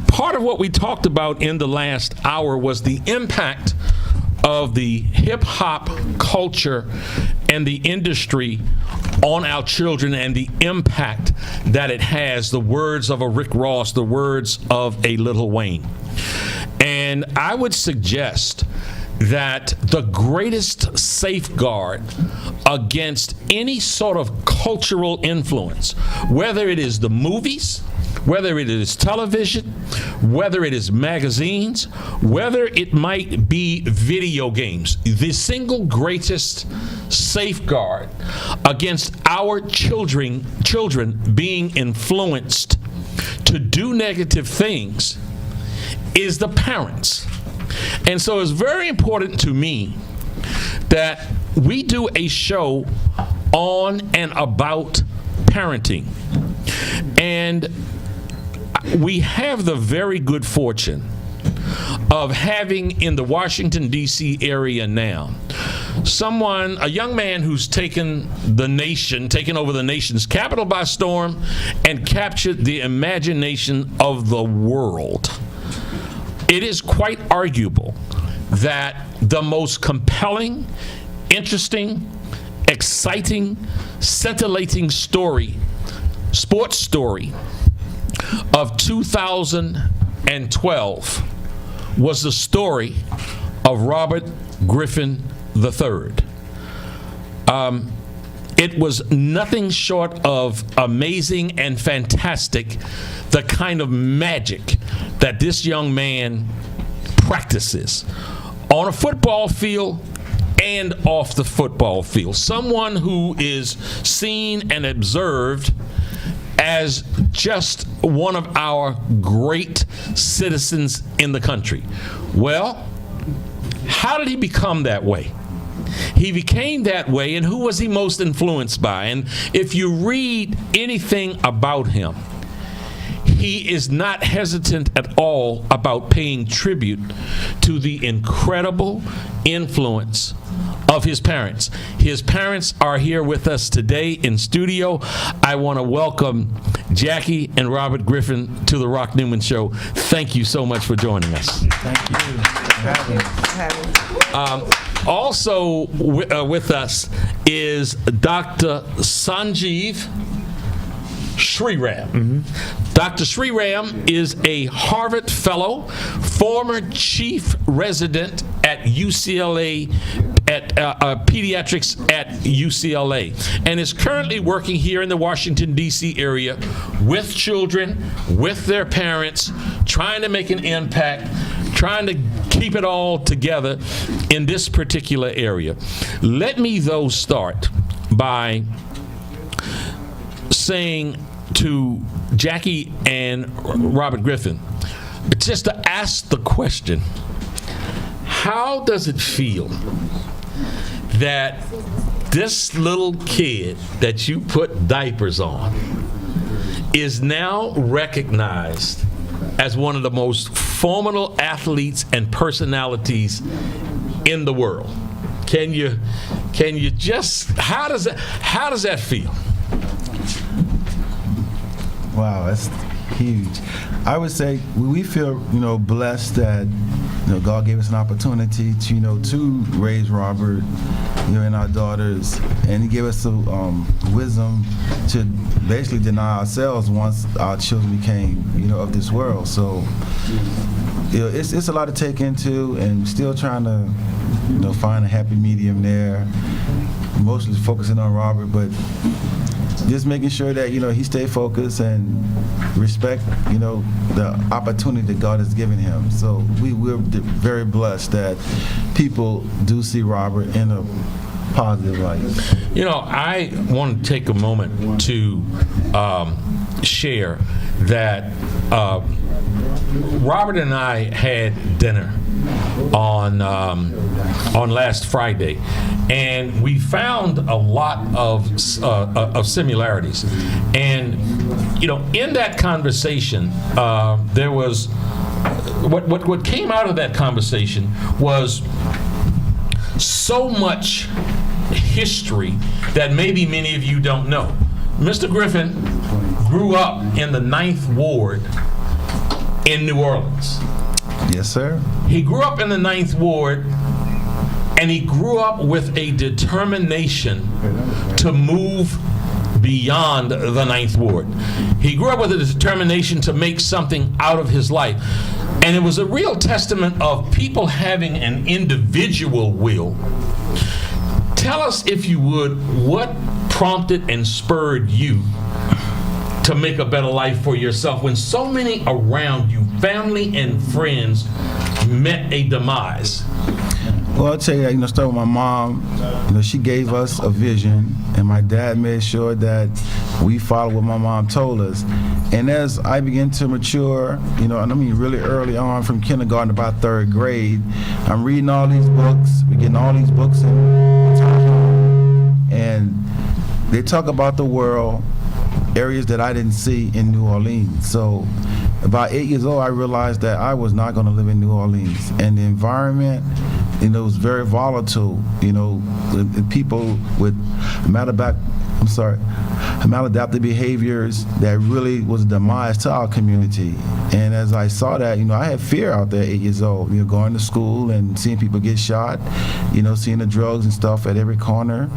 Part of what we talked about in the last hour was the impact of the hip-hop culture and the industry on our children and the impact that it has, the words of a Rick Ross, the words of a Lil Wayne. And I would suggest that the greatest safeguard against any sort of cultural influence, whether it is the movies, whether it is television, whether it is magazines, whether it might be video games, the single greatest safeguard against our children being influenced to do negative things is the parents. And so it's very important to me that we do a show on and about parenting. And we have the very good fortune of having in the Washington, D.C. area now, a young man who's taken over the nation's capital by storm and captured the imagination of the world. It is quite arguable that the most compelling, interesting, exciting, scintillating sports story of 2012 was the story of Robert Griffin III. It was nothing short of amazing and fantastic, the kind of magic that this young man practices on a football field and off the football field. Someone who is seen and observed as just one of our great citizens in the country. Well, how did he become that way? He became that way, and who was he most influenced by? And if you read anything about him, he is not hesitant at all about paying tribute to the incredible influence of his parents. His parents are here with us today in studio. I want to welcome Jackie and Robert Griffin to the Rock Newman Show. Thank you so much for joining us. Thank you for having us. Also with us is Dr. Sanjeev Sriram. Mm-hmm. Dr. Sriram is a Harvard Fellow, former chief resident at UCLA, at pediatrics at UCLA, and is currently working here in the Washington, D.C. area with children, with their parents, trying to make an impact, trying to keep it all together in this particular area. Let me, though, start by saying to Jackie and Robert Griffin, just to ask the question, how does it feel that this little kid that you put diapers on is now recognized as one of the most formidable athletes and personalities in the world? Can you just, how does that feel? Wow, that's huge. I would say we feel, blessed that, God gave us an opportunity to, to raise Robert, and our daughters, and He gave us the wisdom to basically deny ourselves once our children became, of this world. So, it's a lot to take into, and still trying to, find a happy medium there. Mostly focusing on Robert, but just making sure that he stay focused and respect the opportunity that God has given him. So we're very blessed that people do see Robert in a positive light. I want to take a moment to share that Robert and I had dinner on last Friday, and we found a lot of similarities. And in that conversation, there was what came out of that conversation was so much history that maybe many of you don't know. Mr. Griffin grew up in the 9th Ward in New Orleans. Yes, sir. He grew up in the 9th Ward, and he grew up with a determination to move beyond the 9th Ward. He grew up with a determination to make something out of his life. And it was a real testament of people having an individual will. Tell us, if you would, what prompted and spurred you to make a better life for yourself when so many around you, family and friends, met a demise? Well, I'll tell you, start with my mom. She gave us a vision, and my dad made sure that we followed what my mom told us. And as I began to mature, really early on, from kindergarten to about 3rd grade, I'm reading all these books. We're getting all these books in time, and they talk about the world, areas that I didn't see in New Orleans. So about 8 years old, I realized that I was not going to live in New Orleans, and the environment, it was very volatile. The people with maladaptive behaviors that really was a demise to our community. And as I saw that, I had fear out there at 8 years old, going to school and seeing people get shot, seeing the drugs and stuff at every corner.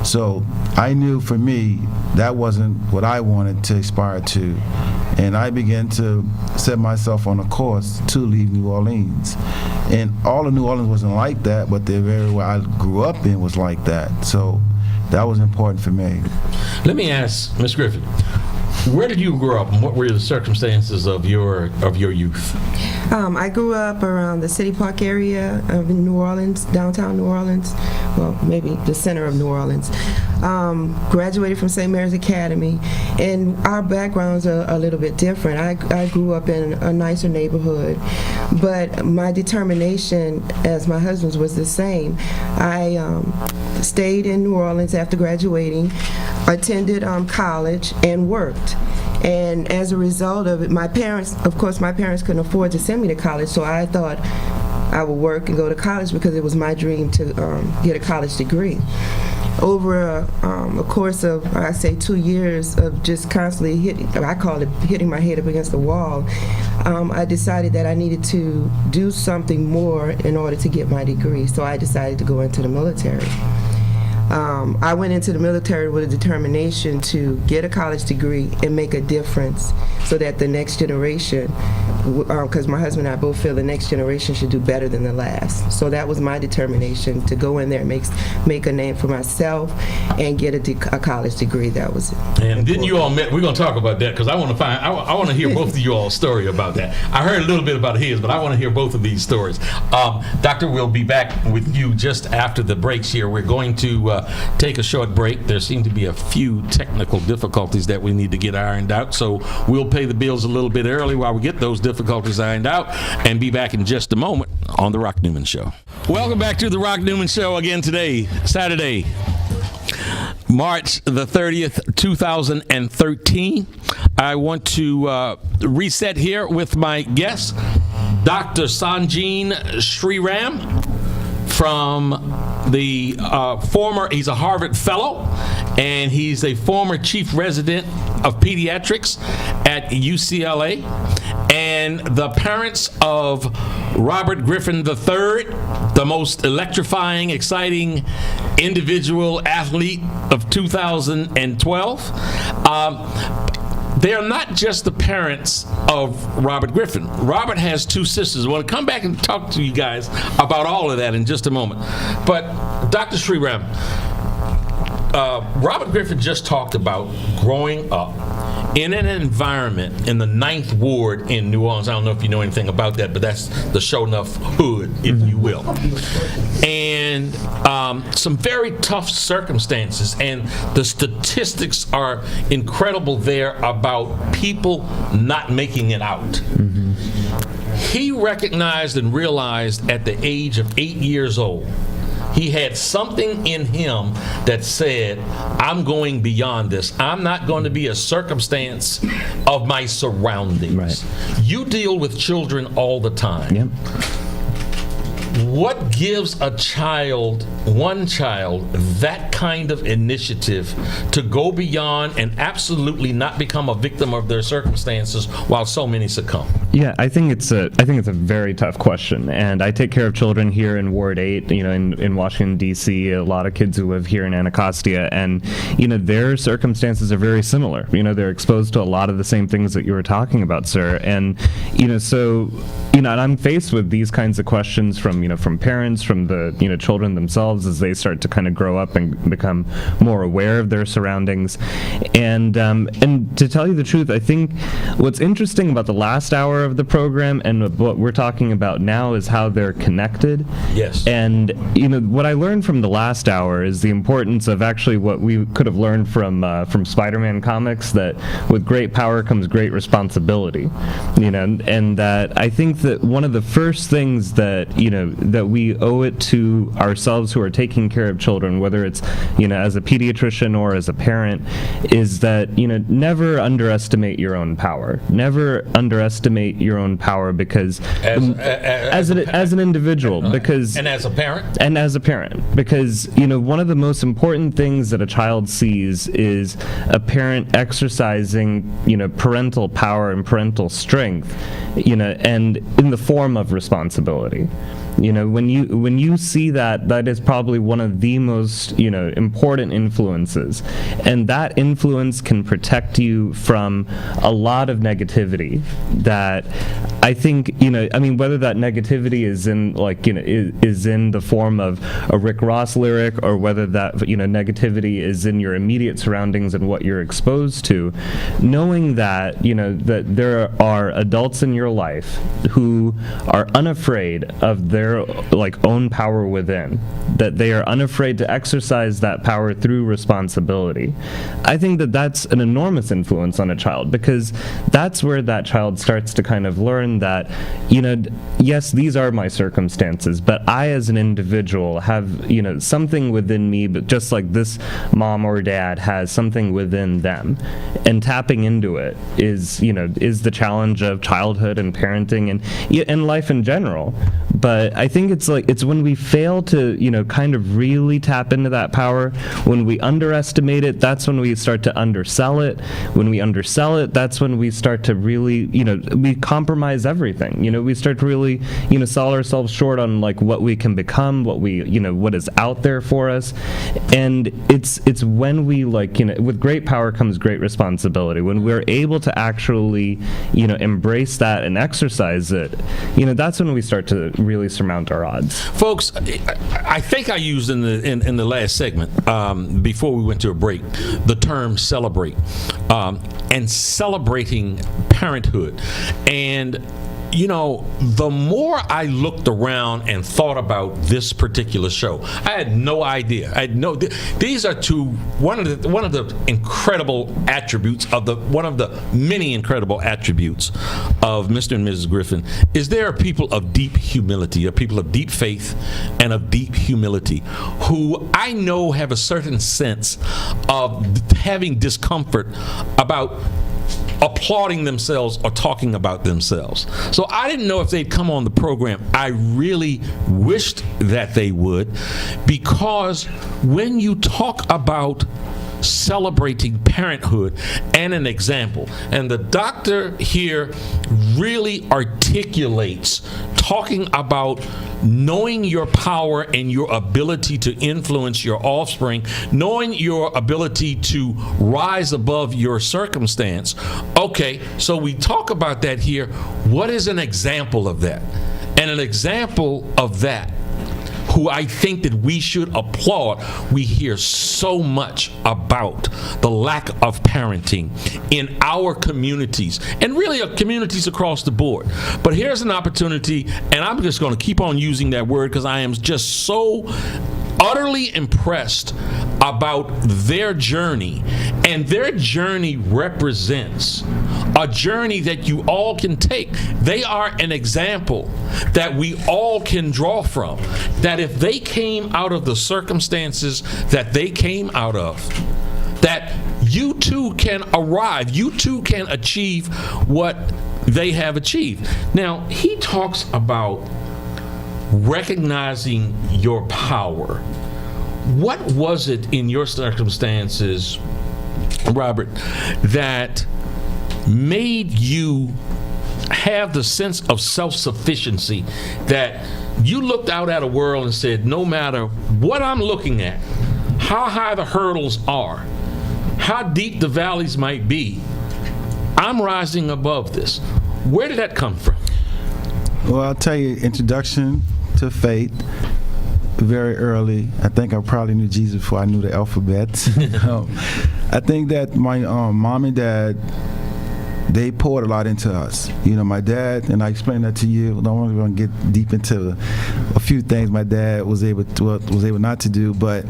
So I knew for me, that wasn't what I wanted to aspire to. And I began to set myself on a course to leave New Orleans. And all of New Orleans wasn't like that, but the area where I grew up in was like that. So that was important for me. Let me ask Ms. Griffin, where did you grow up, and what were the circumstances of your youth? I grew up around the City Park area of New Orleans, downtown New Orleans, well, maybe the center of New Orleans. Graduated from St. Mary's Academy, and our backgrounds are a little bit different. I grew up in a nicer neighborhood, but my determination, as my husband's, was the same. I stayed in New Orleans after graduating, attended college, and worked. And as a result of it, my parents couldn't afford to send me to college, so I thought I would work and go to college because it was my dream to get a college degree. Over a course of, I say, 2 years of just constantly hitting my head up against the wall, I decided that I needed to do something more in order to get my degree, so I decided to go into the military. I went into the military with a determination to get a college degree and make a difference so that the next generation, because my husband and I both feel the next generation should do better than the last. So that was my determination, to go in there and make a name for myself and get a college degree. That was it. And important. Didn't you all met? We're going to talk about that because I want to hear both of you all's story about that. I heard a little bit about his, but I want to hear both of these stories. Doctor, we'll be back with you just after the breaks here. We're going to take a short break. There seem to be a few technical difficulties that we need to get ironed out, so we'll pay the bills a little bit early while we get those difficulties ironed out, and be back in just a moment on The Rock Newman Show. Welcome back to The Rock Newman Show again today, Saturday, March the 30th, 2013. I want to reset here with my guest, Dr. Sanjeev Sriram, from the he's a Harvard fellow, and he's a former chief resident of pediatrics at UCLA, and the parents of Robert Griffin III, the most electrifying, exciting individual athlete of 2012. They are not just the parents of Robert Griffin. Robert has 2 sisters. I want to come back and talk to you guys about all of that in just a moment. But Dr. Sriram, Robert Griffin just talked about growing up in an environment in the 9th Ward in New Orleans. I don't know if you know anything about that, but that's the show enough hood, if you will. And some very tough circumstances, and the statistics are incredible there about people not making it out. He recognized and realized at the age of 8 years old, he had something in him that said, I'm going beyond this. I'm not going to be a circumstance of my surroundings. Right. You deal with children all the time. Yep. what gives one child, that kind of initiative to go beyond and absolutely not become a victim of their circumstances while so many succumb? Yeah, I think it's a very tough question, and I take care of children here in Ward 8, in Washington D.C. A lot of kids who live here in Anacostia, and their circumstances are very similar. They're exposed to a lot of the same things that you were talking about, sir, and so and I'm faced with these kinds of questions from parents, from the children themselves as they start to kind of grow up and become more aware of their surroundings, and to tell you the truth, I think what's interesting about the last hour of the program and what we're talking about now is how they're connected. Yes. And what I learned from the last hour is the importance of actually what we could have learned from Spider-Man comics, that with great power comes great responsibility. And that I think that one of the first things that that we owe it to ourselves who are taking care of children, whether it's as a pediatrician or as a parent, is that never underestimate your own power. Never underestimate your own power, because as an individual, because and as a parent, because one of the most important things that a child sees is a parent exercising parental power and parental strength, and in the form of responsibility. When you see that is probably one of the most important influences, and that influence can protect you from a lot of negativity that I think whether that negativity is in is in the form of a Rick Ross lyric, or whether that negativity is in your immediate surroundings and what you're exposed to, knowing that that there are adults in your life who are unafraid of their own power within, that they are unafraid to exercise that power through responsibility. I think that that's an enormous influence on a child, because that's where that child starts to kind of learn that yes, these are my circumstances, but I as an individual have something within me, but just like this mom or dad has something within them, and tapping into it is the challenge of childhood and parenting and life in general. But I think it's when we fail to kind of really tap into that power, when we underestimate it, that's when we start to undersell it. When we undersell it, that's when we start to really we compromise everything. We start to really sell ourselves short on what we can become, what we what is out there for us. And it's when we with great power comes great responsibility. When we're able to actually embrace that and exercise it, that's when we start to really surmount our odds. Folks, I think I used in the last segment, before we went to a break, the term celebrate, and celebrating parenthood. And the more I looked around and thought about this particular show, I had no idea. These are one of the incredible attributes one of the many incredible attributes of Mr. and Mrs. Griffin is they are people of deep humility, people of deep faith and of deep humility, who I know have a certain sense of having discomfort about applauding themselves or talking about themselves. So I didn't know if they'd come on the program. I really wished that they would, because when you talk about celebrating parenthood and an example, and the doctor here really articulates talking about knowing your power and your ability to influence your offspring, knowing your ability to rise above your circumstance. Okay, so we talk about that here. What is an example of that? And an example of that, who I think that we should applaud. We hear so much about the lack of parenting in our communities, and really communities across the board. But here's an opportunity, and I'm just going to keep on using that word because I am just so utterly impressed about their journey, and their journey represents a journey that you all can take. They are an example that we all can draw from, that if they came out of the circumstances that they came out of, that you too can arrive, you too can achieve what they have achieved. Now, he talks about recognizing your power. What was it in your circumstances, Robert, that made you have the sense of self-sufficiency, that you looked out at a world and said, no matter what I'm looking at, how high the hurdles are, how deep the valleys might be, I'm rising above this? Where did that come from? Well, I'll tell you, introduction to faith, very early. I think I probably knew Jesus before I knew the alphabet. I think that my mom and dad, they poured a lot into us. You know, my dad, and I explained that to you. I don't want to get deep into a few things my dad was able not to do, but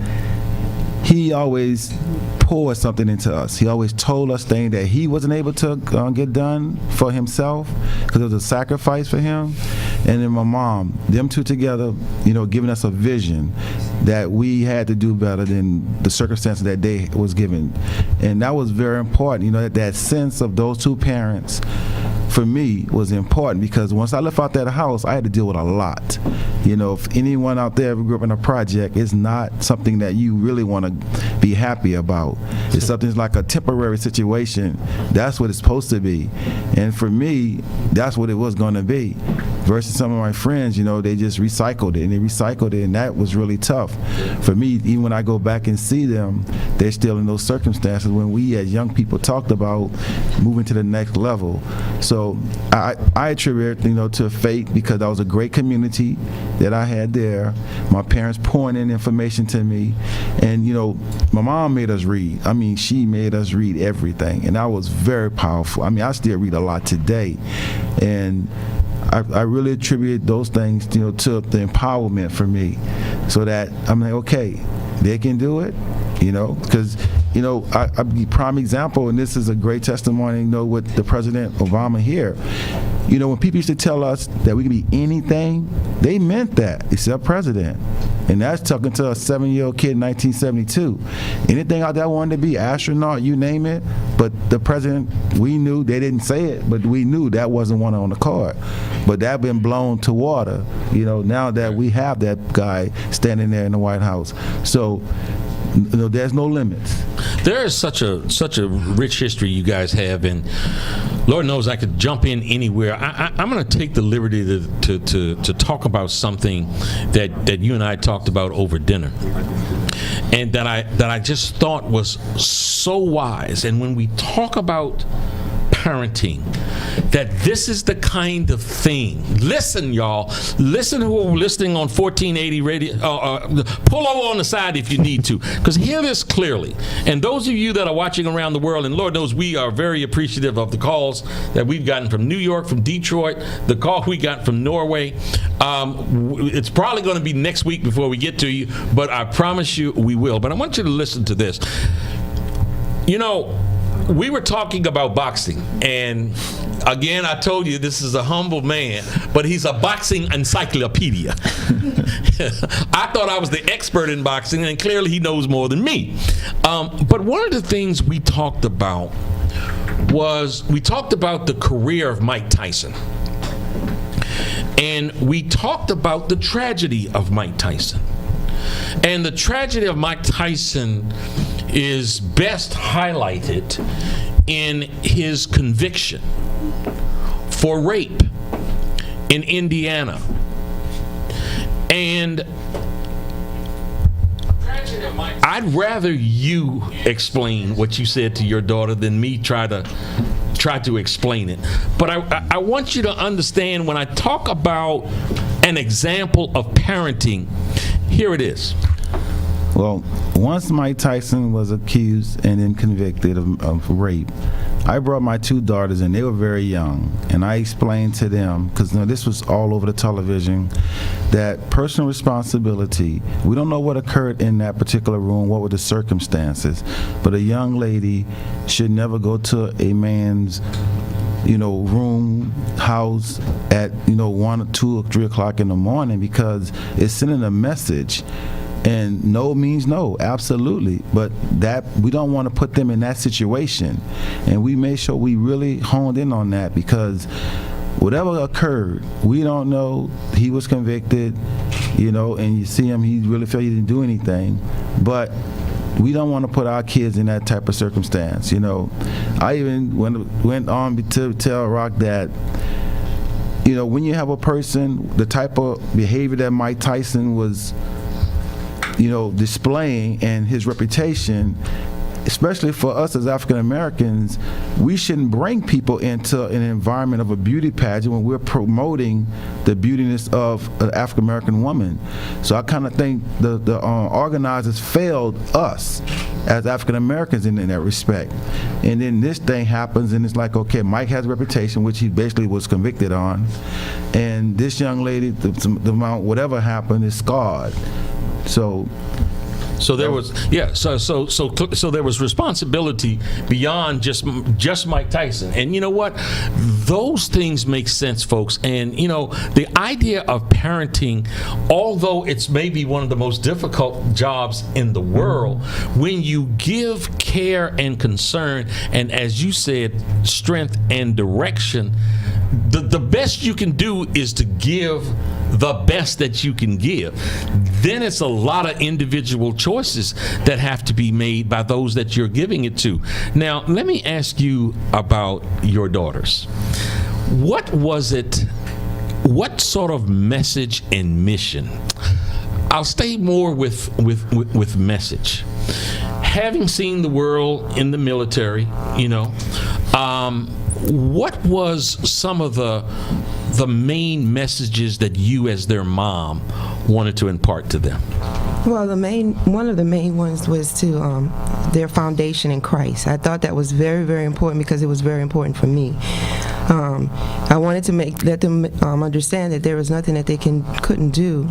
he always poured something into us. He always told us things that he wasn't able to get done for himself, because it was a sacrifice for him. And then my mom, them two together, you know, giving us a vision that we had to do better than the circumstances that they was given. And that was very important, you know, that sense of those two parents for me was important, because once I left out that house, I had to deal with a lot. You know, if anyone out there ever grew up in a project, it's not something that you really want to be happy about. It's something like a temporary situation. That's what it's supposed to be. And for me, that's what it was going to be. Versus some of my friends, you know, they just recycled it, and that was really tough. For me, even when I go back and see them, they're still in those circumstances when we as young people talked about moving to the next level. So I attribute it, you know, to faith, because that was a great community that I had there. My parents pouring in information to me, and you know, my mom made us read. I mean, she made us read everything, and that was very powerful. I mean, I still read a lot today, and I really attribute those things, you know, to the empowerment for me, so that I'm like, okay, they can do it, you know, because, you know, I'll be prime example, and this is a great testimony, you know, with the President Obama here. You know, when people used to tell us that we could be anything, they meant that, except president. And that's talking to a 7-year-old kid in 1972. Anything out there wanted to be, astronaut, you name it. But the president, we knew, they didn't say it, but we knew that wasn't one on the card. But that been blown to water, you know, now that we have that guy standing there in the White House. So, you know, there's no limits. There is such a rich history you guys have, and Lord knows I could jump in anywhere. I'm going to take the liberty to talk about something that you and I talked about over dinner, and that I just thought was so wise. And when we talk about parenting, that this is the kind of thing. Listen, y'all. Listen who are listening on 1480 radio. Pull over on the side if you need to, because hear this clearly. And those of you that are watching around the world, and Lord knows we are very appreciative of the calls that we've gotten from New York, from Detroit, the call we got from Norway. It's probably going to be next week before we get to you, but I promise you we will. But I want you to listen to this. You know, we were talking about boxing, and again, I told you this is a humble man, but he's a boxing encyclopedia. I thought I was the expert in boxing, and clearly he knows more than me. But one of the things we talked about was, we talked about the career of Mike Tyson. And we talked about the tragedy of Mike Tyson. And the tragedy of Mike Tyson is best highlighted in his conviction for rape in Indiana. And I'd rather you explain what you said to your daughter than me try to explain it. But I want you to understand, when I talk about an example of parenting, here it is. Well, once Mike Tyson was accused and then convicted of rape, I brought my two daughters in. They were very young, and I explained to them, because, you know, this was all over the television, that personal responsibility, we don't know what occurred in that particular room, what were the circumstances, but a young lady should never go to a man's, you know, room, house at, you know, 1 or 2 or 3 o'clock in the morning, because it's sending a message. And no means no, absolutely. But that, we don't want to put them in that situation. And we made sure we really honed in on that, because whatever occurred, we don't know. He was convicted, and you see him, he really felt he didn't do anything. But we don't want to put our kids in that type of circumstance. I even went on to tell Rock that, when you have a person, the type of behavior that Mike Tyson was, displaying, and his reputation, especially for us as African Americans, we shouldn't bring people into an environment of a beauty pageant when we're promoting the beautiness of an African American woman. So I kind of think the organizers failed us as African Americans in that respect. And then this thing happens, and it's like, okay, Mike has a reputation, which he basically was convicted on, and this young lady, the amount, whatever happened, is scarred. So there was, so there was responsibility beyond just Mike Tyson. And you know what? Those things make sense, folks. And the idea of parenting, although it's maybe one of the most difficult jobs in the world, when you give care and concern, and as you said, strength and direction, the best you can do is to give the best that you can give. Then it's a lot of individual choices that have to be made by those that you're giving it to. Now, let me ask you about your daughters. What was it, what sort of message and mission? I'll stay more with message. Having seen the world in the military, what was some of the main messages that you as their mom wanted to impart to them? Well, one of the main ones was to their foundation in Christ. I thought that was very, very important because it was very important for me. I wanted to let them understand that there was nothing that they couldn't do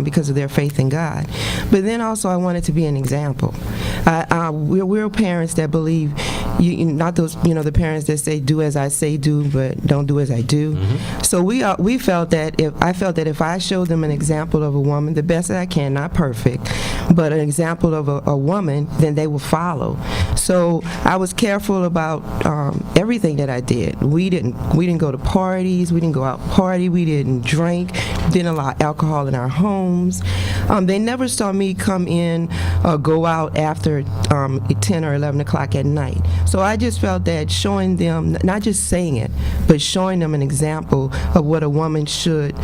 because of their faith in God. But then also I wanted to be an example. We're parents that believe, not those, the parents that say do as I say do, but don't do as I do. Mm-hmm. So we felt that if I showed them an example of a woman, the best that I can, not perfect, but an example of a woman, then they will follow. So I was careful about everything that I did. We didn't go to parties. We didn't go out party. We didn't drink. Didn't allow alcohol in our homes. They never saw me come in or go out after 10 or 11 o'clock at night. So I just felt that showing them, not just saying it, but showing them an example of what a woman should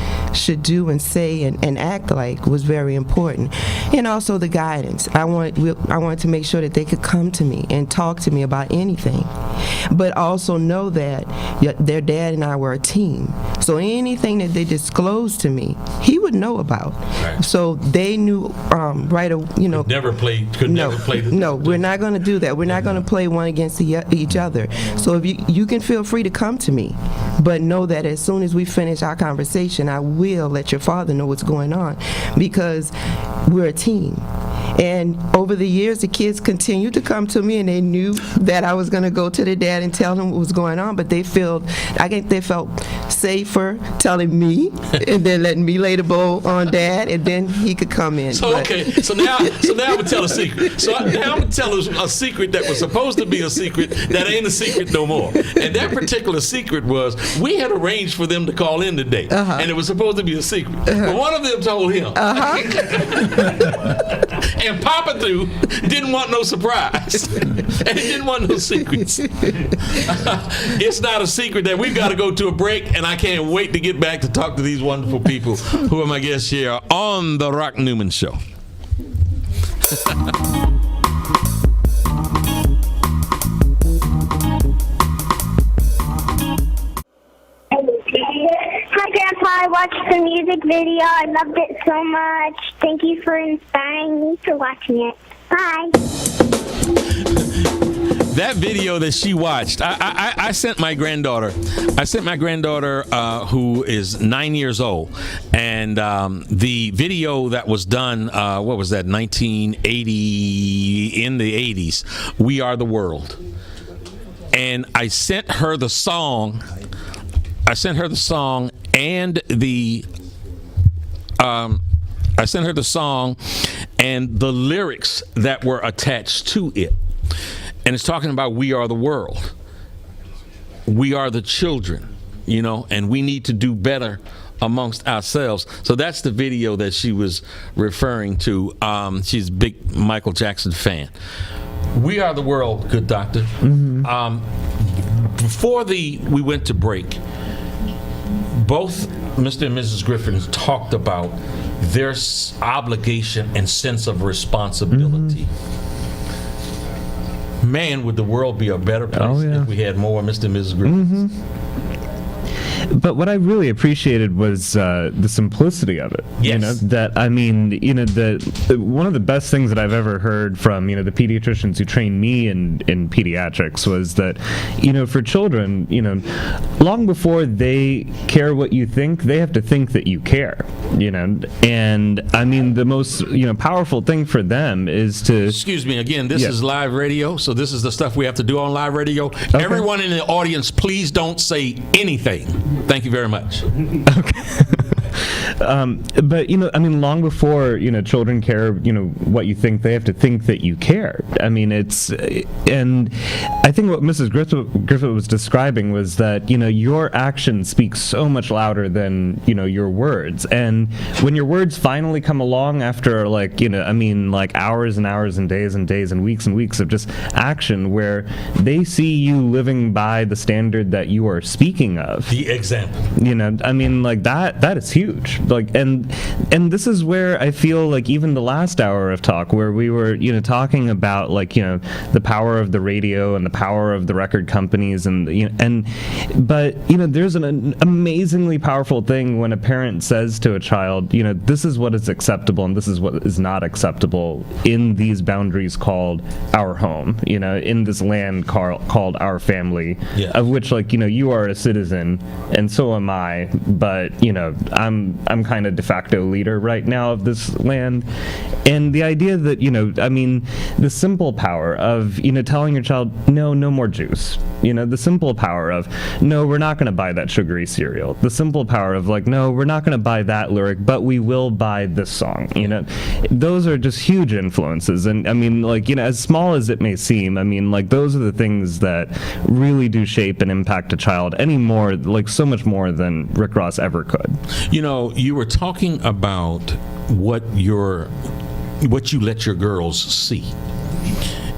do and say and act like was very important. And also the guidance. I wanted to make sure that they could come to me and talk to me about anything, but also know that their dad and I were a team. So anything that they disclosed to me, he would know about. Right. So they knew Could never play. No, we're not going to do that. We're not going to play one against each other. So if you can feel free to come to me, but know that as soon as we finish our conversation, I will let your father know what's going on, because we're a team. And over the years, the kids continued to come to me, and they knew that I was going to go to their dad and tell them what was going on. But I think they felt safer telling me, and then letting me lay the bowl on dad, and then he could come in. So now I'm gonna tell a secret. So now I'm gonna tell a secret that was supposed to be a secret that ain't a secret no more. And that particular secret was, we had arranged for them to call in today, and it was supposed to be a secret. But one of them told him. And Papa didn't want no surprise. And he didn't want no secrets. It's not a secret that we've got to go to a break, and I can't wait to get back to talk to these wonderful people who are my guests here on The Rock Newman Show. Hi, Grandpa. I watched the music video. I loved it so much. Thank you for inspiring me for watching it. Bye. That video that she watched, I sent my granddaughter. Who is 9 years old, and the video that was done, what was that, 1980, in the 80s, We Are the World. And I sent her the song. And the lyrics that were attached to it. And it's talking about we are the world. We are the children. and we need to do better amongst ourselves. So that's the video that she was referring to. She's a big Michael Jackson fan. We Are the World, good doctor. Before we went to break, both Mr. and Mrs. Griffin talked about their obligation and sense of responsibility. Man, would the world be a better place if we had more Mr. and Mrs. Griffin? But what I really appreciated was the simplicity of it. Yes. One of the best things that I've ever heard from, the pediatricians who trained me in pediatrics was that, for children, long before they care what you think, they have to think that you care, And the most, powerful thing for them is to... Excuse me, again, this is live radio, so this is the stuff we have to do on live radio. Okay. Everyone in the audience, please don't say anything. Thank you very much. Okay. But long before children care what you think, they have to think that you care. And I think what Mrs. Griffith was describing was that your actions speak so much louder than your words. And when your words finally come along after hours and hours and days and weeks of just action, where they see you living by the standard that you are speaking of, the example, that is huge. And this is where I feel like even the last hour of talk, where we were talking about the power of the radio and the power of the record companies, but there's an amazingly powerful thing when a parent says to a child, this is what is acceptable and this is what is not acceptable in these boundaries called our home, in this land called our family, of which you are a citizen and so am I, but I'm kind of de facto leader right now of this land. And the idea that the simple power of telling your child, no more juice, the simple power of, no, we're not going to buy that sugary cereal, the simple power of no, we're not going to buy that lyric, but we will buy this song, those are just huge influences. And as small as it may seem, those are the things that really do shape and impact a child so much more than Rick Ross ever could. You were talking about what you let your girls see,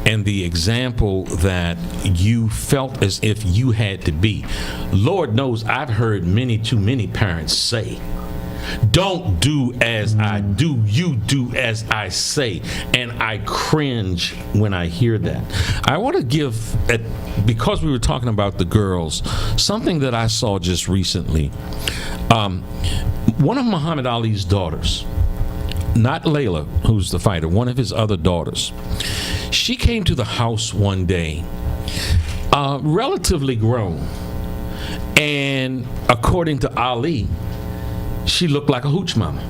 and the example that you felt as if you had to be. Lord knows I've heard too many parents say, don't do as I do, you do as I say. And I cringe when I hear that. I want to give, because we were talking about the girls, something that I saw just recently. One of Muhammad Ali's daughters, not Layla, who's the fighter, one of his other daughters, she came to the house one day, relatively grown, and according to Ali, she looked like a hooch mama.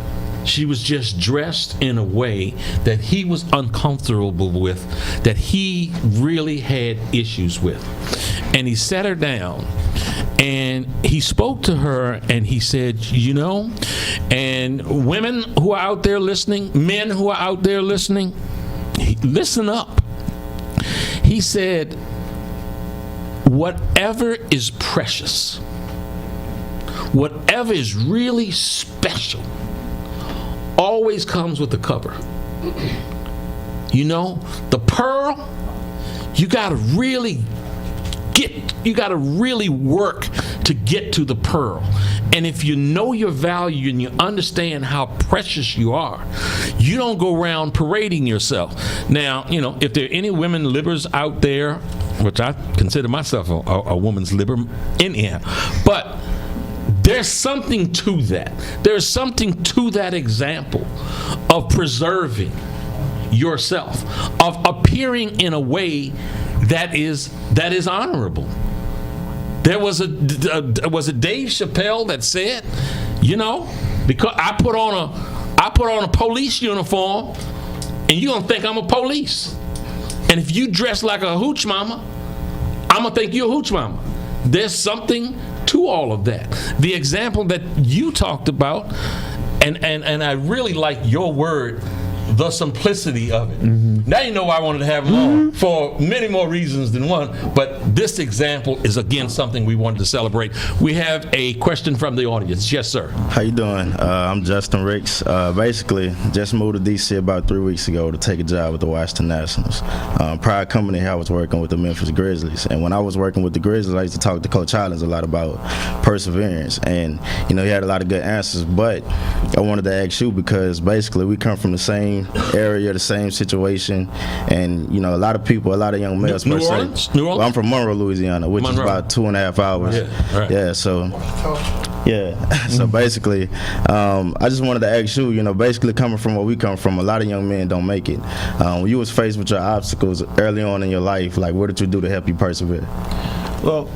She was just dressed in a way that he was uncomfortable with, that he really had issues with. And he sat her down and he spoke to her and he said, and women who are out there listening, men who are out there listening, listen up. He said, whatever is precious, whatever is really special, always comes with the cover. The pearl, you gotta really work to get to the pearl. And if you know your value and you understand how precious you are, you don't go around parading yourself. Now, if there are any women libbers out there, which I consider myself a woman's libber anyhow, but there's something to that. There's something to that example of preserving yourself, of appearing in a way that is honorable. There was a Dave Chappelle that said, because I put on a police uniform, and you gonna think I'm a police. And if you dress like a hooch mama, I'm gonna think you're a hooch mama. There's something to all of that. The example that you talked about, and I really like your word, the simplicity of it. Now you know why I wanted to have him on, for many more reasons than one, but this example is again something we wanted to celebrate. We have a question from the audience. Yes, sir. How you doing? I'm Justin Ricks. Basically, just moved to D.C. about 3 weeks ago to take a job with the Washington Nationals. Prior company, I was working with the Memphis Grizzlies, and when I was working with the Grizzlies, I used to talk to Coach Hollins a lot about perseverance, and he had a lot of good answers. But I wanted to ask you, because basically we come from the same area, the same situation, and a lot of people, a lot of young males. New Orleans? Well, I'm from Monroe, Louisiana, which is about 2.5 hours. Yeah, right. Yeah, so. Yeah, so basically, I just wanted to ask you, basically coming from where we come from, a lot of young men don't make it. When you was faced with your obstacles early on in your life, like, what did you do to help you persevere? Well,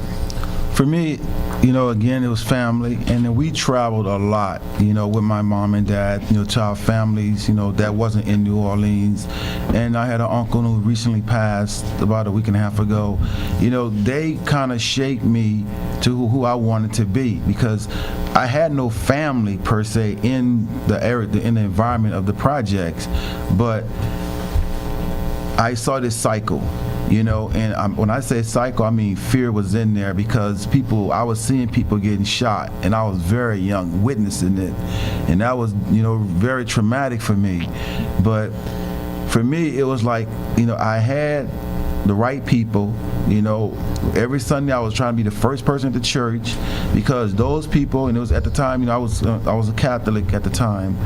for me, again, it was family, and then we traveled a lot, with my mom and dad, to our families, that wasn't in New Orleans. And I had an uncle who recently passed about a week and a half ago. They kind of shaped me to who I wanted to be, because I had no family per se in the area, in the environment of the projects, but I saw this cycle. And when I say cycle, I mean fear was in there, because I was seeing people getting shot, and I was very young witnessing it, and that was, very traumatic for me. But for me, it was like, I had the right people. Every Sunday I was trying to be the first person at the church, because those people, and it was at the time, I was a Catholic at the time.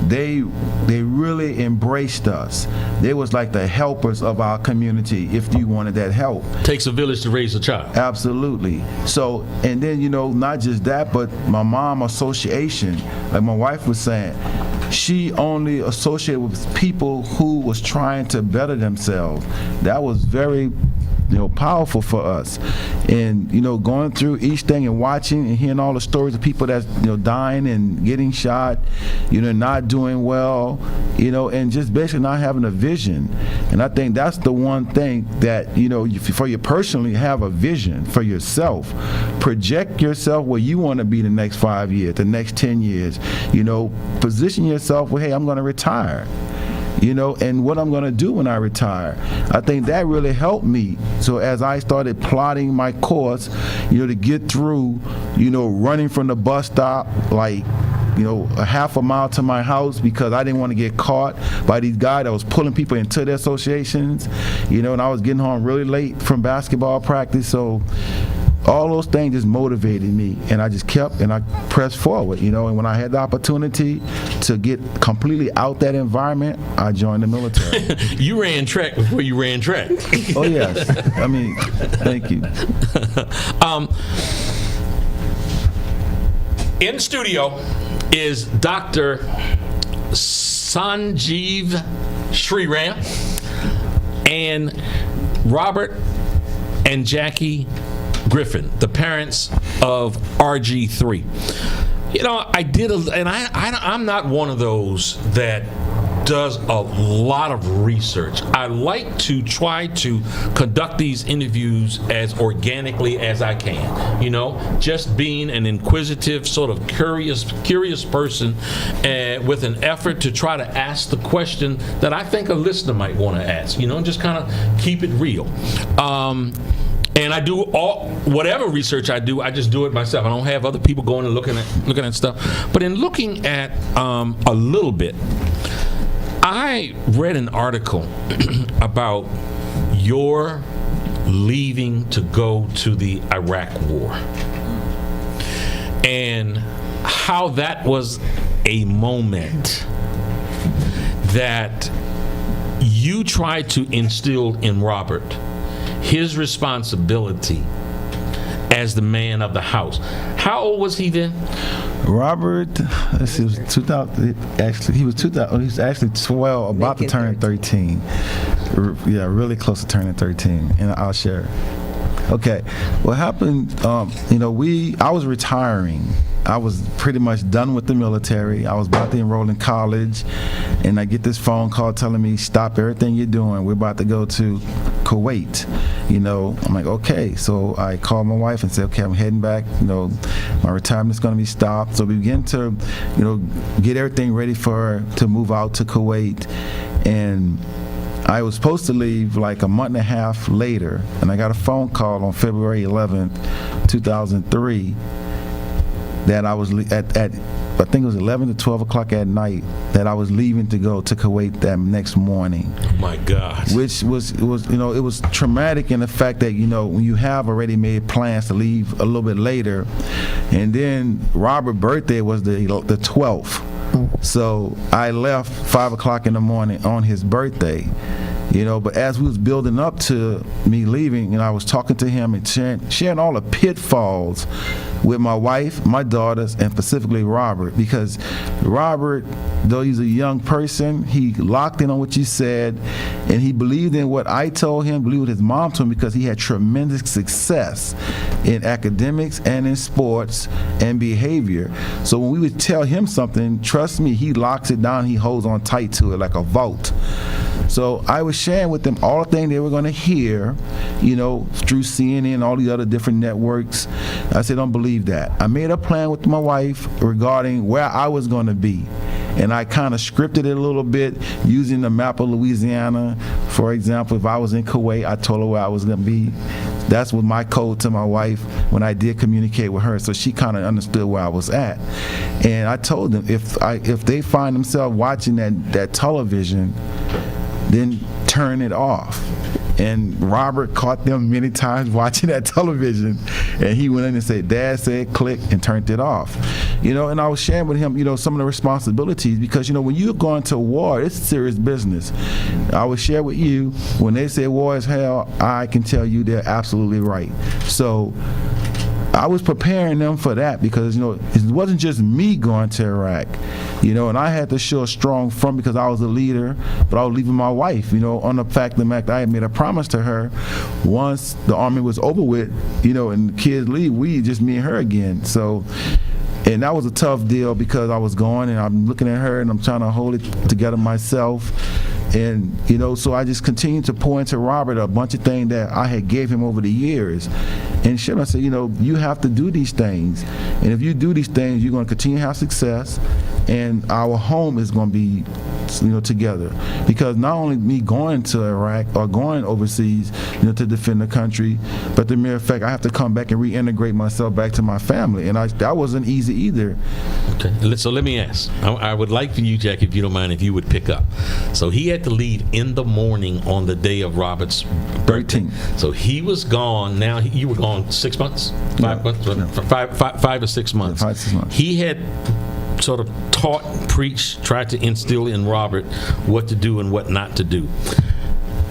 They really embraced us. They was like the helpers of our community, if you wanted that help. Takes a village to raise a child. Absolutely. So, and then, not just that, but my mom association, like my wife was saying, she only associated with people who was trying to better themselves. That was very powerful for us. And going through each thing and watching and hearing all the stories of people that's dying and getting shot, not doing well, and just basically not having a vision. And I think that's the one thing that for you personally, have a vision for yourself. Project yourself where you want to be the next 5 years, the next 10 years. Position yourself where, hey, I'm going to retire. And what I'm going to do when I retire. I think that really helped me. So as I started plotting my course, to get through, running from the bus stop, like, a half a mile to my house, because I didn't want to get caught by these guys that was pulling people into their associations, and I was getting home really late from basketball practice. So all those things just motivated me, and I just kept and I pressed forward, and when I had the opportunity to get completely out that environment, I joined the military. You ran track before you ran track. Oh yes, thank you. In studio is Dr. Sanjeev Sriram and Robert and Jackie Griffin, the parents of RG3. I'm not one of those that does a lot of research. I like to try to conduct these interviews as organically as I can. Just being an inquisitive, sort of curious person, with an effort to try to ask the question that I think a listener might want to ask. Just kind of keep it real. And I do whatever research I do, I just do it myself. I don't have other people going and looking at stuff. But in looking at a little bit, I read an article about your leaving to go to the Iraq War, and how that was a moment that you tried to instill in Robert his responsibility as the man of the house. How old was he then? Robert, let's see, it was 2000. Actually, he was 2000. He was actually 12, about to turn 13. Yeah, really close to turning 13. And I'll share. Okay, what happened? I was retiring. I was pretty much done with the military. I was about to enroll in college, and I get this phone call telling me, stop everything you're doing. We're about to go to Kuwait. I'm like, okay. So I called my wife and said, okay, I'm heading back. My retirement's going to be stopped. So we begin to, get everything ready to move out to Kuwait. And I was supposed to leave like a month and a half later, and I got a phone call on February 11th, 2003, that I was I think it was 11 to 12 o'clock at night, that I was leaving to go to Kuwait that next morning. Oh my God. Which was it was traumatic in the fact that, when you have already made plans to leave a little bit later, and then Robert's birthday was the 12th. So I left 5 o'clock in the morning on his birthday, but as we was building up to me leaving, I was talking to him and sharing all the pitfalls with my wife, my daughters, and specifically Robert, because Robert, though he's a young person, he locked in on what you said, and he believed in what I told him, believed what his mom told him, because he had tremendous success in academics and in sports and behavior. So when we would tell him something, trust me, he locks it down, he holds on tight to it like a vault. So I was sharing with them all the things they were going to hear, through CNN, all the other different networks. I said, don't believe that. I made a plan with my wife regarding where I was going to be. And I kind of scripted it a little bit using the map of Louisiana. For example, if I was in Kuwait, I told her where I was going to be. That's what my code to my wife when I did communicate with her, so she kind of understood where I was at. And I told them, if they find themselves watching that television, then turn it off. And Robert caught them many times watching that television, and he went in and said, Dad said click, and turned it off. And I was sharing with him, some of the responsibilities, because, when you're going to war, it's serious business. I would share with you, when they say war is hell, I can tell you they're absolutely right. So I was preparing them for that, because, it wasn't just me going to Iraq, and I had to show a strong front because I was a leader, but I was leaving my wife, on the fact that I had made a promise to her once the army was over with, and the kids leave, just me and her again. So, and that was a tough deal, because I was going and I'm looking at her and I'm trying to hold it together myself. And, so I just continued to pour into Robert a bunch of things that I had gave him over the years. And I said, you have to do these things. And if you do these things, you're going to continue to have success. And our home is going to be, together. Because not only me going to Iraq or going overseas, to defend the country, but the mere fact I have to come back and reintegrate myself back to my family. And that wasn't easy either. Okay, so let me ask. I would like for you, Jack, if you don't mind, if you would pick up. So he had to leave in the morning on the day of Robert's birthday. 13. So he was gone. Now you were gone 6 months? 5 months? No. 5 or 6 months. 5 or 6 months. He had sort of taught, preached, tried to instill in Robert what to do and what not to do.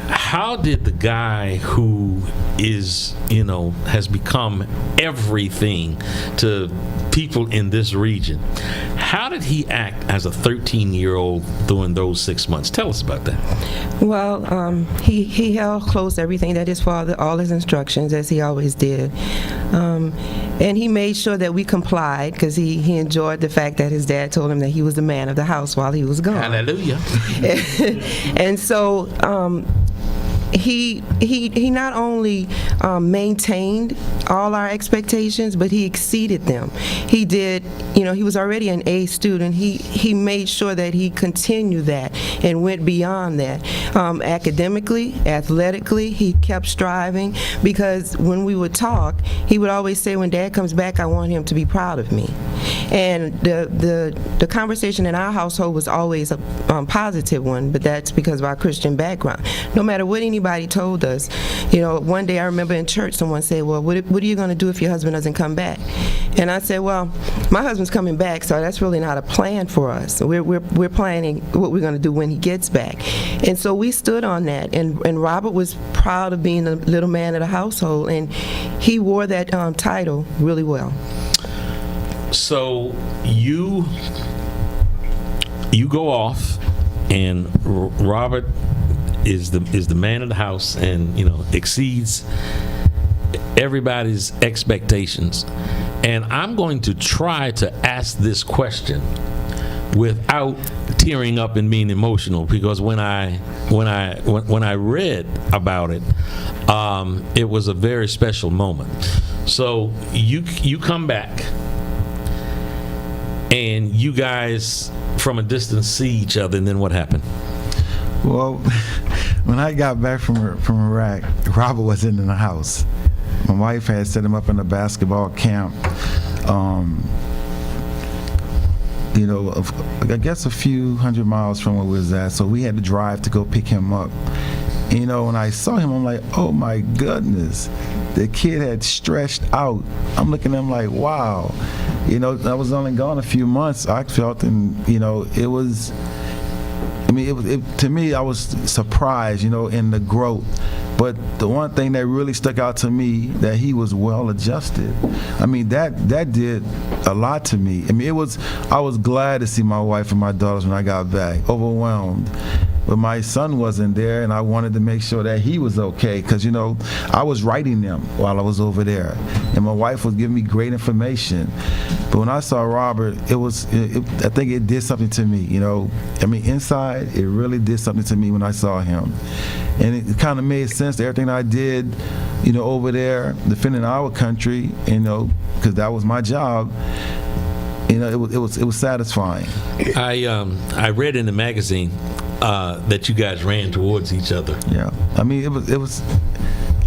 How did the guy who is, has become everything to people in this region, how did he act as a 13-year-old during those 6 months? Tell us about that. Well, he held close to everything that his father, all his instructions, as he always did. And he made sure that we complied, because he enjoyed the fact that his dad told him that he was the man of the house while he was gone. Hallelujah. And so he not only maintained all our expectations, but he exceeded them. He did, he was already an A student. He made sure that he continued that and went beyond that. Academically, athletically, he kept striving, because when we would talk, he would always say, when Dad comes back, I want him to be proud of me. And the conversation in our household was always a positive one, but that's because of our Christian background. No matter what anybody told us, one day I remember in church someone said, well, what are you going to do if your husband doesn't come back? And I said, well, my husband's coming back, so that's really not a plan for us. We're planning what we're going to do when he gets back. And so we stood on that, and Robert was proud of being the little man of the household, and he wore that title really well. So you go off, and Robert is the man of the house, and exceeds everybody's expectations. And I'm going to try to ask this question without tearing up and being emotional, because when I read about it, it was a very special moment. So you come back, and you guys from a distance see each other, and then what happened? Well, when I got back from Iraq, Robert wasn't in the house. My wife had set him up in a basketball camp. I guess a few hundred miles from where we was at, so we had to drive to go pick him up. And, when I saw him, I'm like, oh my goodness, the kid had stretched out. I'm looking at him like, wow. I was only gone a few months, I felt, and, it was, to me, I was surprised, in the growth. But the one thing that really stuck out to me, that he was well adjusted. That did a lot to me. I was glad to see my wife and my daughters when I got back, overwhelmed. But my son wasn't there, and I wanted to make sure that he was okay, because, I was writing them while I was over there, and my wife was giving me great information. But when I saw Robert, I think it did something to me, inside, it really did something to me when I saw him. And it kind of made sense to everything I did, over there, defending our country, because that was my job. It was satisfying. I read in the magazine that you guys ran towards each other. Yeah, it was.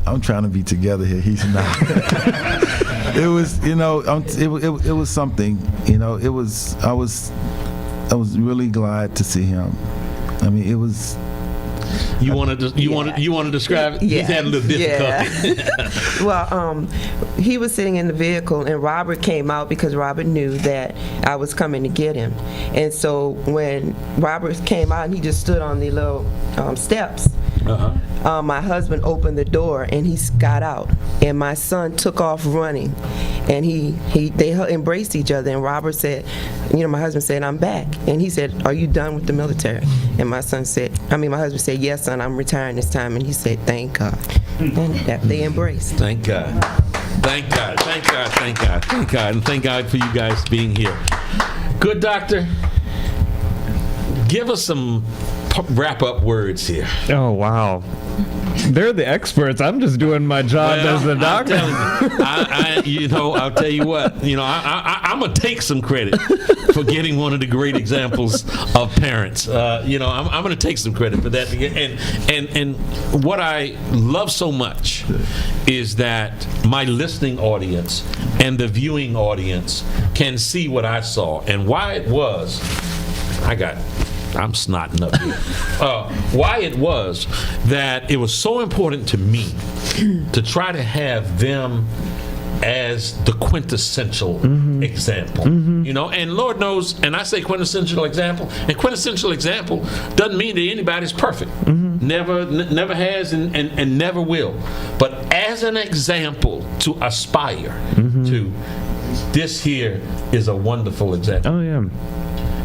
I'm trying to be together here. He's not. It was, it was something. It was. I was really glad to see him. It was. You want to describe it? Yeah. He's had a little difficulty. Yeah. Well, he was sitting in the vehicle, and Robert came out because Robert knew that I was coming to get him. And so when Robert came out, and he just stood on the little steps. Uh-huh. My husband opened the door, and he got out, and my son took off running, and they embraced each other. And Robert said, my husband said, "I'm back," and he said, "Are you done with the military?" And my husband said, "Yes, son, I'm retiring this time." And he said, "Thank God," and that they embraced. Thank God. Thank God. Thank God. Thank God. Thank God. And thank God for you guys being here. Good doctor. Give us some wrap-up words here. Oh, wow. They're the experts. I'm just doing my job as the doctor. I'll tell you what. I'm gonna take some credit for getting one of the great examples of parents. I'm gonna take some credit for that. And what I love so much is that my listening audience and the viewing audience can see what I saw and why it was. I'm snotting up here. Why it was that it was so important to me to try to have them as the quintessential example. And Lord knows, and I say quintessential example, and quintessential example doesn't mean that anybody's perfect. Never has and never will. But as an example to aspire to, this here is a wonderful example. Oh, yeah.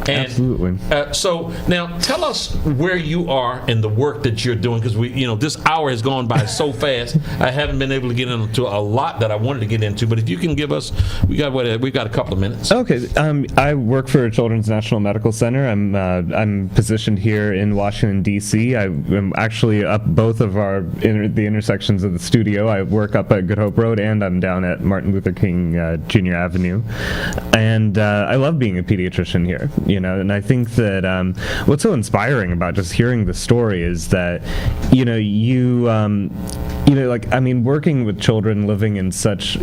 And, absolutely. So now tell us where you are in the work that you're doing, because this hour has gone by so fast. I haven't been able to get into a lot that I wanted to get into, but if you can give us, we got a couple of minutes. Okay. I work for Children's National Medical Center. I'm positioned here in Washington D.C. I'm actually up both of the intersections of the studio. I work up at Good Hope Road, and I'm down at Martin Luther King Jr. Avenue, and I love being a pediatrician here. And I think that what's so inspiring about just hearing the story is that, working with children living in such,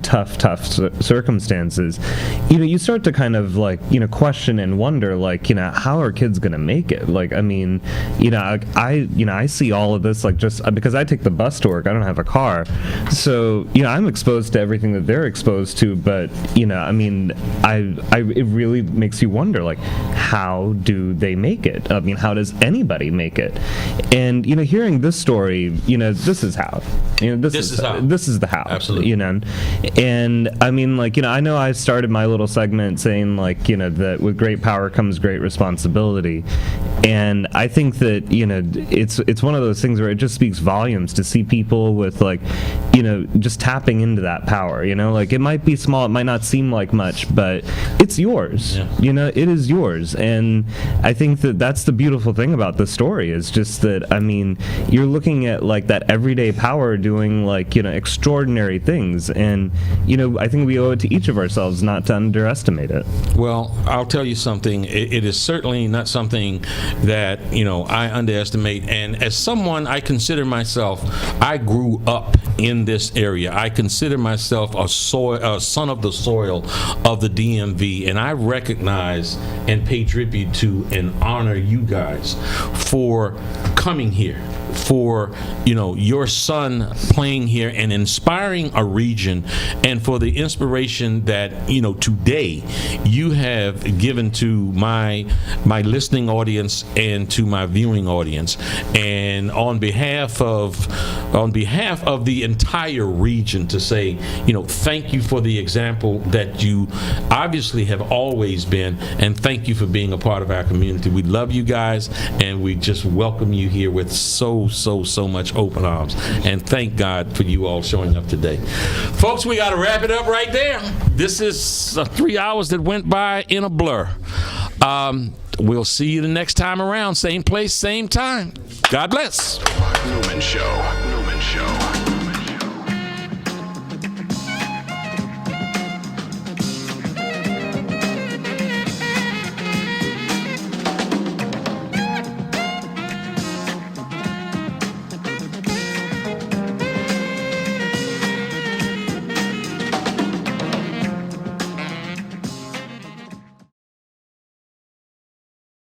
tough circumstances, you start to kind of question and wonder, how are kids going to make it? I see all of this, just because I take the bus to work, I don't have a car. So, I'm exposed to everything that they're exposed to, but, it really makes you wonder, how do they make it? How does anybody make it? And, hearing this story, this is how. This is the how. Absolutely. And I know I started my little segment saying that with great power comes great responsibility. And I think that, it's one of those things where it just speaks volumes to see people with just tapping into that power, it might be small, it might not seem like much, but it's yours. Yeah. It is yours. And I think that that's the beautiful thing about the story, is just that, I mean, you're looking at like that everyday power doing like, extraordinary things. And, I think we owe it to each of ourselves not to underestimate it. Well, I'll tell you something. It is certainly not something that, I underestimate. And as someone, I consider myself, I grew up in this area. I consider myself a son of the soil of the DMV. And I recognize and pay tribute to and honor you guys for coming here, for your son playing here and inspiring a region, and for the inspiration that today you have given to my listening audience and to my viewing audience. And on behalf of the entire region, to say thank you for the example that you obviously have always been, and thank you for being a part of our community. We love you guys, and we just welcome you here with so much open arms, and thank God for you all showing up today. Folks, we got to wrap it up right there. This is 3 hours that went by in a blur. We'll see you the next time around, same place, same time. God bless. Rock Newman Show.